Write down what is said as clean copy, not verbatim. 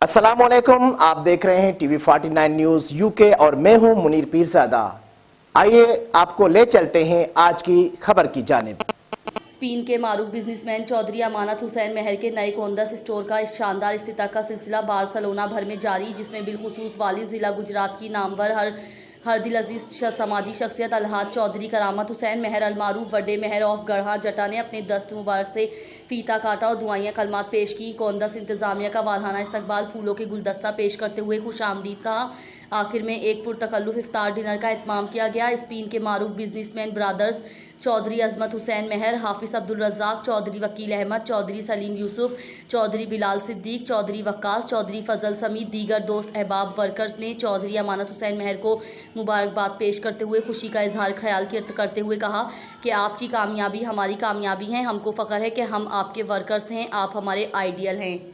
अस्सलामुअलैकुम, आप देख रहे हैं टीवी 49 न्यूज यूके और मैं हूं मुनीर पीरजादा। आइए आपको ले चलते हैं आज की खबर की जानिब। स्पेन के मारूफ बिजनेसमैन चौधरी अमानत हुसैन महर के नए कोंदस स्टोर का शानदार इफ्तिताह का सिलसिला बार्सिलोना भर में जारी, जिसमें बिलखुसूस वाली जिला गुजरात की नामवर हर दिल अजीज समाजी शख्सियत अलहाज चौधरी करामत हुसैन महर अलमारूफ वड्डे महर ऑफ गढ़ा जटा ने अपने दस्त मुबारक से फीता काटा और दुआइयां कलमात पेश की। कोंदस इंतजामिया का वारहाना इस्तकबाल फूलों के गुलदस्ता पेश करते हुए खुश आमदीद कहा। आखिर में एक पुरतकल्लुफ इफ्तार डिनर का एहतमाम किया गया। स्पेन के मारूफ बिजनेसमैन ब्रादर्स चौधरी अजमत हुसैन महर, हाफिज अब्दुल रज़ाक चौधरी, वकील अहमद चौधरी, सलीम यूसुफ चौधरी, बिलाल सिद्दीक चौधरी, वक्कास चौधरी, फजल समेत दीगर दोस्त अहबाब वर्कर्स ने चौधरी अमानत हुसैन महर को मुबारकबाद पेश करते हुए खुशी का इजहार ख्याल करते हुए कहा कि आपकी कामयाबी हमारी कामयाबी है। हमको फ़ख्र है कि हम आपके वर्कर्स हैं, आप हमारे आइडियल हैं।